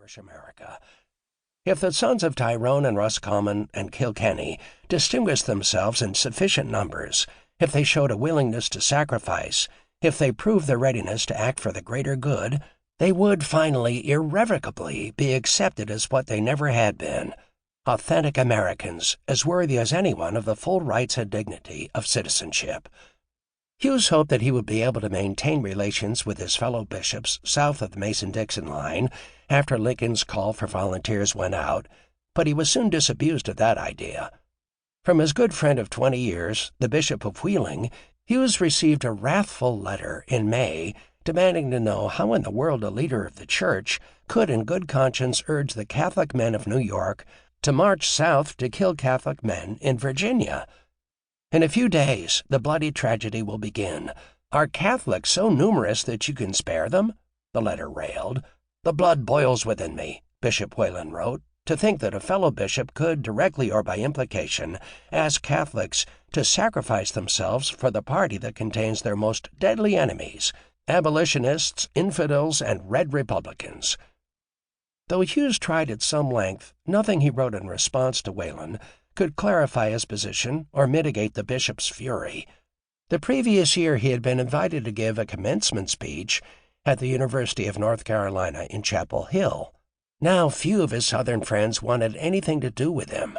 Irish America. If the sons of Tyrone and Roscommon and Kilkenny distinguished themselves in sufficient numbers, if they showed a willingness to sacrifice, if they proved their readiness to act for the greater good, they would finally, irrevocably, be accepted as what they never had been, authentic Americans, as worthy as anyone of the full rights and dignity of citizenship. Hughes hoped that he would be able to maintain relations with his fellow bishops south of the Mason-Dixon line after Lincoln's call for volunteers went out, but he was soon disabused of that idea. From his good friend of 20 years, the Bishop of Wheeling, Hughes received a wrathful letter in May demanding to know how in the world a leader of the Church could in good conscience urge the Catholic men of New York to march south to kill Catholic men in Virginia. In a few days, the bloody tragedy will begin. Are Catholics so numerous that you can spare them? The letter railed. The blood boils within me, Bishop Whelan wrote, to think that a fellow bishop could, directly or by implication, ask Catholics to sacrifice themselves for the party that contains their most deadly enemies, abolitionists, infidels, and red Republicans. Though Hughes tried at some length, nothing he wrote in response to Whelan could clarify his position or mitigate the bishop's fury. The previous year he had been invited to give a commencement speech at the University of North Carolina in Chapel Hill. Now few of his Southern friends wanted anything to do with him.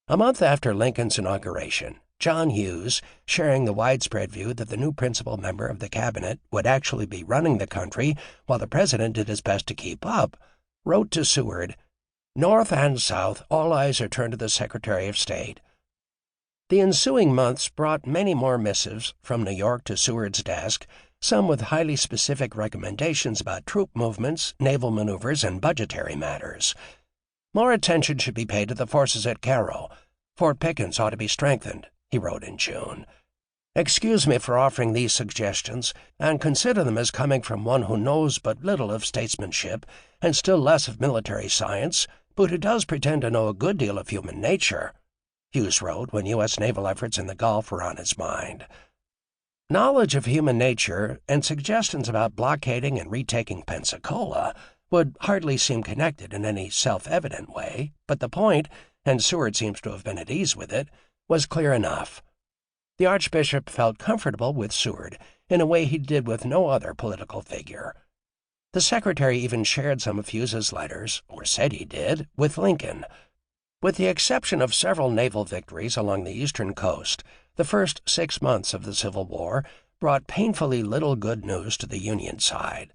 A month after Lincoln's inauguration, John Hughes, sharing the widespread view that the new principal member of the cabinet would actually be running the country while the president did his best to keep up, wrote to Seward, "North and South, all eyes are turned to the Secretary of State." The ensuing months brought many more missives from New York to Seward's desk, some with highly specific recommendations about troop movements, naval maneuvers, and budgetary matters. More attention should be paid to the forces at Cairo. Fort Pickens ought to be strengthened, he wrote in June. Excuse me for offering these suggestions, and consider them as coming from one who knows but little of statesmanship and still less of military science, but who does pretend to know a good deal of human nature, Hughes wrote when U.S. naval efforts in the Gulf were on his mind. Knowledge of human nature and suggestions about blockading and retaking Pensacola would hardly seem connected in any self-evident way, but the point, and Seward seems to have been at ease with it, was clear enough. The Archbishop felt comfortable with Seward in a way he did with no other political figure. The secretary even shared some of Hughes's letters, or said he did, with Lincoln. With the exception of several naval victories along the eastern coast, the first 6 months of the Civil War brought painfully little good news to the Union side.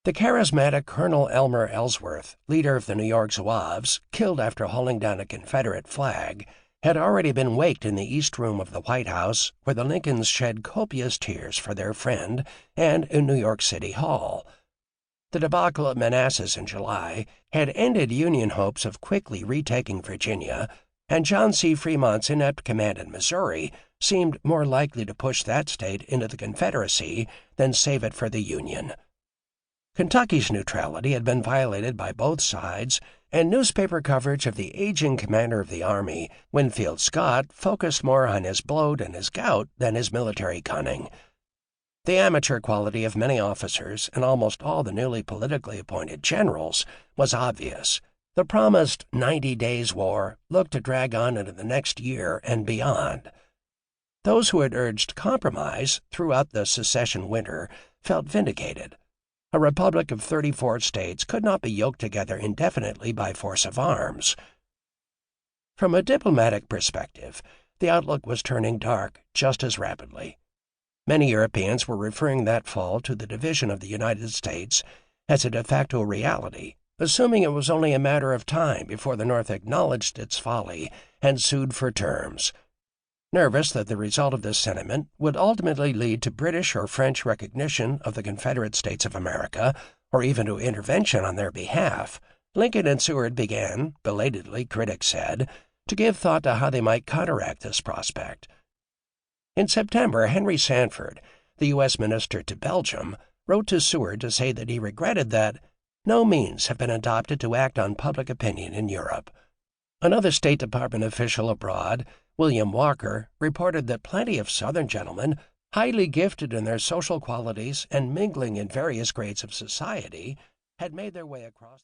The charismatic Colonel Elmer Ellsworth, leader of the New York Zouaves, killed after hauling down a Confederate flag, had already been waked in the East Room of the White House, where the Lincolns shed copious tears for their friend, and in New York City Hall. The debacle at Manassas in July had ended Union hopes of quickly retaking Virginia, and John C. Fremont's inept command in Missouri seemed more likely to push that state into the Confederacy than save it for the Union. Kentucky's neutrality had been violated by both sides, and newspaper coverage of the aging commander of the Army, Winfield Scott, focused more on his bloat and his gout than his military cunning. The amateur quality of many officers and almost all the newly politically appointed generals was obvious. The promised 90 days war looked to drag on into the next year and beyond. Those who had urged compromise throughout the secession winter felt vindicated. A republic of 34 states could not be yoked together indefinitely by force of arms. From a diplomatic perspective, the outlook was turning dark just as rapidly. Many Europeans were referring that fall to the division of the United States as a de facto reality, assuming it was only a matter of time before the North acknowledged its folly and sued for terms. Nervous that the result of this sentiment would ultimately lead to British or French recognition of the Confederate States of America, or even to intervention on their behalf, Lincoln and Seward began, belatedly critics said, to give thought to how they might counteract this prospect. In September, Henry Sanford, the U.S. minister to Belgium, wrote to Seward to say that he regretted that no means have been adopted to act on public opinion in Europe. Another State Department official abroad, William Walker, reported that plenty of Southern gentlemen, highly gifted in their social qualities and mingling in various grades of society, had made their way across